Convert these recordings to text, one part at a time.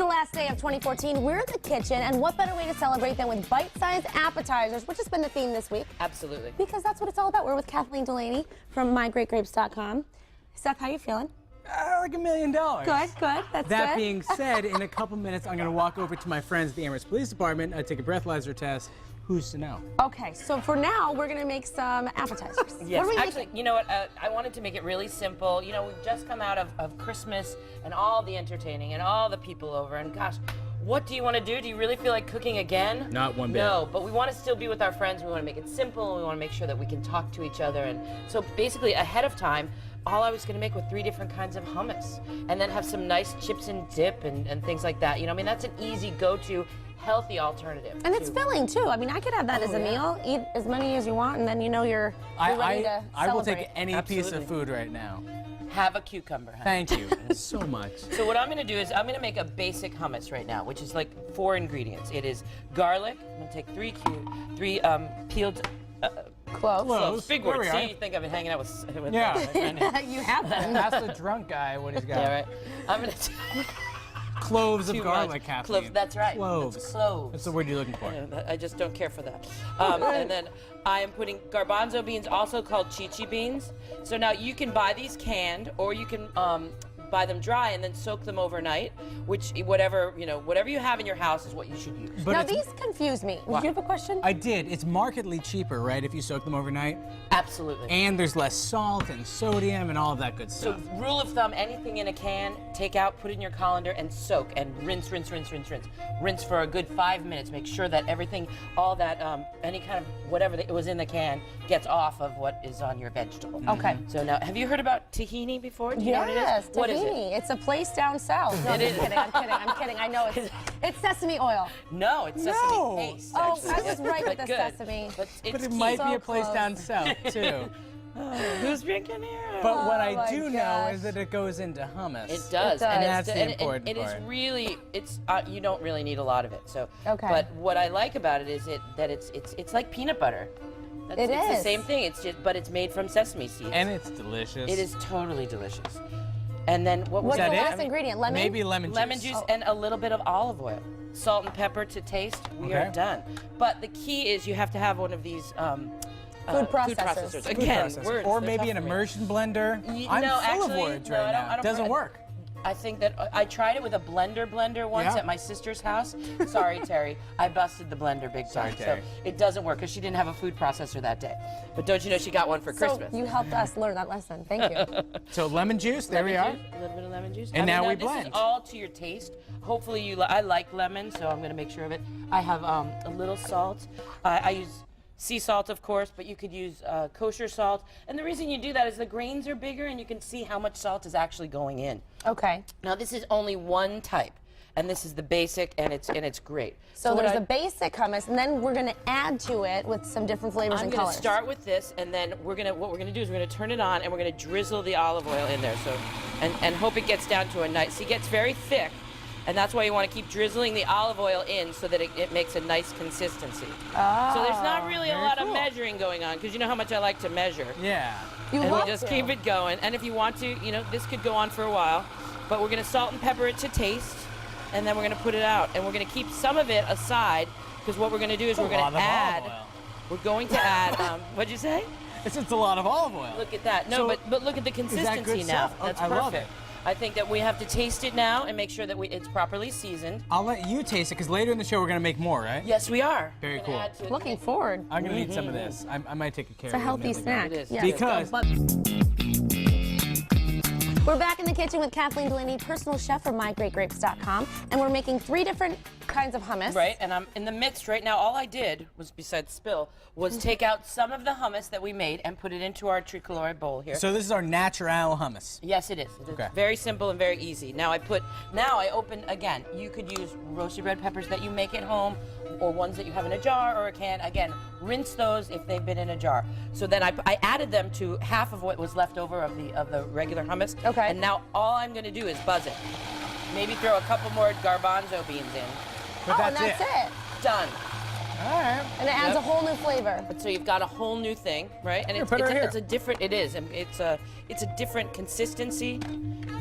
the last day of 2014. We're in the kitchen, and what better way to celebrate than with bite-sized appetizers, which has been the theme this week. Absolutely. Because that's what it's all about. We're with Kathleen Delaney from mygreatgrapes.com. Seth, how you feeling? Like $1 million. Good, good. That's That good. being said, in a couple minutes, I'm going to walk over to my friends at the Amherst Police Department, take a breathalyzer test. Who's to know? Okay, so for now, we're going to make some appetizers. Yes, What are we actually, making? you know what? I wanted to make it really simple. You know, we've just come out of Christmas and all the entertaining and all the people over, and gosh, what do you want to do? Do you really feel like cooking again? Not one bit. No, but we want to still be with our friends. We want to make it simple, and we want to make sure that we can talk to each other. And so basically, ahead of time, all I was going to make was 3 different kinds of hummus, and then have some nice chips and dip and things like that. You know, I mean, that's an easy go-to, healthy alternative. And it's filling, too. I mean, I could have that as a meal, eat as many as you want, and then you know you're ready to I will celebrate. take any piece of food right now. Have a cucumber. Huh? Thank you so much. So what I'm going to do is I'm going to make a basic hummus right now, which is like 4 ingredients. It is garlic. I'm going to take 3 peeled Cloves. Big There word. we See, are. you think I've been hanging out with Yeah. You have them. That's the drunk guy, what he's got. Yeah, right. I'm going to Cloves of Too garlic, much. Kathleen. Cloves, that's right. Cloves. That's cloves. That's the word you're looking for. Yeah, I just don't care for that. And then I am putting garbanzo beans, also called chichi beans. So now you can buy these canned, or you can buy them dry and then soak them overnight. Which whatever you have in your house is what you should use. But Now, it's- these confuse me. What? Do you have a question? I did. It's markedly cheaper, right, if you soak them overnight? Absolutely. And there's less salt and sodium and all of that good So stuff. rule of thumb, anything in a can, take out, put in your colander, and soak, and rinse, rinse, rinse, rinse, rinse. Rinse for a good 5 minutes. Make sure that everything, all that, any kind of whatever that was in the can gets off of what is on your vegetable. Okay. So now, have you heard about tahini before? Do you know what it Yes, is? What is it? tahini. It's a place down south. No, It is. I'm kidding. I know it's sesame oil. No, it's sesame No. paste. Oh, actually. I was right with the Good. sesame. But, But it's it might so be a place close. down south, too. Who's drinking here? But what Oh I my do know gosh. is that it goes into hummus. It does, does. and That's the and important it is part. really, you don't really need a lot of it. So, Okay. But what I like about it is that it's like peanut butter. It it's is. the same thing. But it's made from sesame seeds. And it's delicious. It is totally delicious. And then what was What's that the it? last ingredient? Lemon? Maybe lemon juice. Lemon juice Oh. and a little bit of olive oil, salt and pepper to taste. We are Okay. done. But the key is you have to have one of these Food processors. Food Food Again, processor. words. Or they're maybe tough an for me. immersion blender. No, I'm full actually, of words no, right I don't- now. I don't- Doesn't work. I think that I tried it with a blender once Yeah. at my sister's house. Sorry, Terry. I busted the blender big time. Sorry, Terry. So it doesn't work because she didn't have a food processor that day. But don't you know she got one for Christmas? So you helped us learn that lesson. Thank you. So lemon juice, there we are. Lemon juice, a little bit of lemon juice. And now we this blend. is all to your taste. Hopefully I like lemon, so I'm going to make sure of it. I have a little salt. I use sea salt, of course, but you could use kosher salt. And the reason you do that is the grains are bigger and you can see how much salt is actually going in. Okay. Now this is only one type, and this is the basic, and it's great. So what there's I- the basic hummus, and then we're going to add to it with some different flavors I'm and going to colors. start with this, and then what we're going to do is we're going to turn it on, and we're going to drizzle the olive oil in there, so and hope it gets down to a nice. See, it gets very thick, and that's why you want to keep drizzling the olive oil in so that it makes a nice consistency. So there's not really a very lot cool. of measuring going on, because you know how much I like to measure. Yeah. You And we love just to. keep it going. And if you want to, this could go on for a while. But we're going to salt and pepper it to taste, and then we're going to put it out. And we're going to keep some of it aside, because what we're going to do is we're a going lot to of add. olive oil. We're going to add. What'd you say? It's just a lot of olive oil. Look at that. No, So, but look at the consistency good now. stuff? Oh, That's I perfect. love it. I think that we have to taste it now and make sure that it's properly seasoned. I'll let you taste it, because later in the show we're going to make more, right? Yes, we are. Very We're gonna cool. add to it. Looking forward. I'm going to need some of this. I might take a care It's a of it healthy minute. snack. It is. Yes. Because- But we're back in the kitchen with Kathleen Delaney, personal chef from mygreatgrapes.com, and we're making 3 different kinds of hummus. Right, and I'm in the midst right now. All I did was, besides spill, was take out some of the hummus that we made and put it into our tricolore bowl here. So this is our natural hummus. Yes, it is. It is Okay. very simple and very easy. Now I open, again, you could use roasted red peppers that you make at home or ones that you have in a jar or a can. Again, rinse those if they've been in a jar. So then I added them to half of what was left over of the regular hummus. Okay. And now all I'm going to do is buzz it. Maybe throw a couple more garbanzo beans in. But And that's it. Done. All right. And it adds a whole new flavor. So you've got a whole new thing, right? And put it right here. it's a different. It is. And it's a different consistency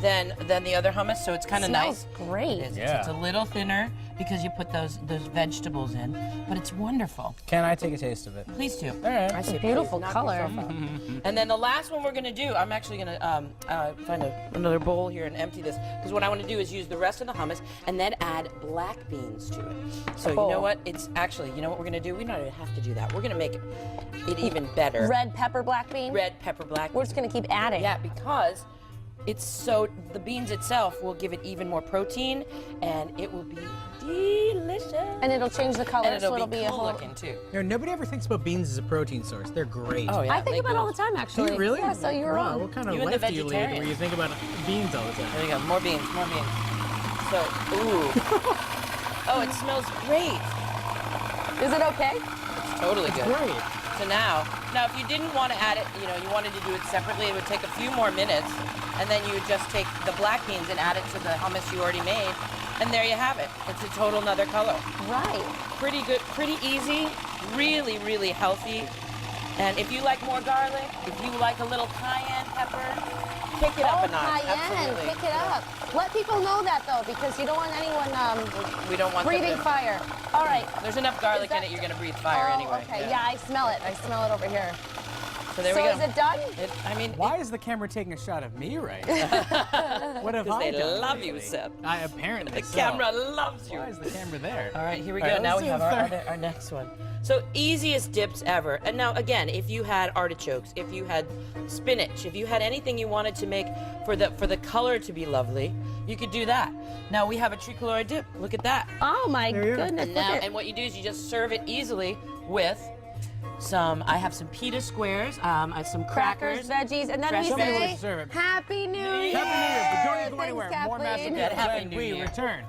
than the other hummus. So it's kind of nice. Smells great. It is. Yeah. It's a little thinner because you put those vegetables in, but it's wonderful. Can I take a taste of it? Please do. All right. I say Beautiful please, knock color. yourself out. And then the last one we're gonna do, I'm actually gonna find another bowl here and empty this, because what I want to do is use the rest of the hummus and then add black beans to it. So you know what? It's actually, you know what we're gonna do? We don't even have to do that. We're gonna make it even better. Red pepper, black bean? Red pepper, black. We're just gonna keep adding. Yeah, because it's so, the beans itself will give it even more protein, and it will be delicious. And it'll change the color, And it'll so it'll be be a cool whole. looking too. You know, nobody ever thinks about beans as a protein source. They're great. Oh yeah. I think about it all the time, Do actually. you really? Yeah, so you were wow, wrong. What kind of You and the life do you lead vegetarian. where you think about beans all the time? There you go. More beans. More beans. So, ooh. Oh, it smells great. Is it okay? It's totally good. Great. So now if you didn't want to add it, you know, you wanted to do it separately, it would take a few more minutes, and then you would just take the black beans and add it to the hummus you already made, and there you have it. It's a total another color. Right. Pretty good, pretty easy, really, really healthy. And if you like more garlic, if you like a little cayenne pepper, kick it up a notch. Cayenne, Absolutely. pick it up. Let people know that, though, because you don't want anyone We don't want them breathing to- fire. All right. There's enough garlic Is in that- it, you're going to breathe fire Oh, anyway. okay. Yeah, I smell it. I smell it over here. So there So we go. is it done? I mean, Why is the camera taking a shot of me right now? What have I they done? love you, lately? Seth. I apparently the so. camera loves you. Why is the camera there? All right, here we All go. right, Now let's we do have the third. our next one. So easiest dips ever. And now again, if you had artichokes, if you had spinach, if you had anything you wanted to make for the color to be lovely, you could do that. Now we have a tricolore dip. Look at that. Oh, my There you go. goodness. And look now, at- and what you do is you just serve it easily with I have some pita squares, some crackers, veggies, and then fresh we Somebody say, would serve it. Happy New Year. Happy New Year, but don't you go Thanks, anywhere. More Kathleen. Master Yeah, Happy when New we Year. return.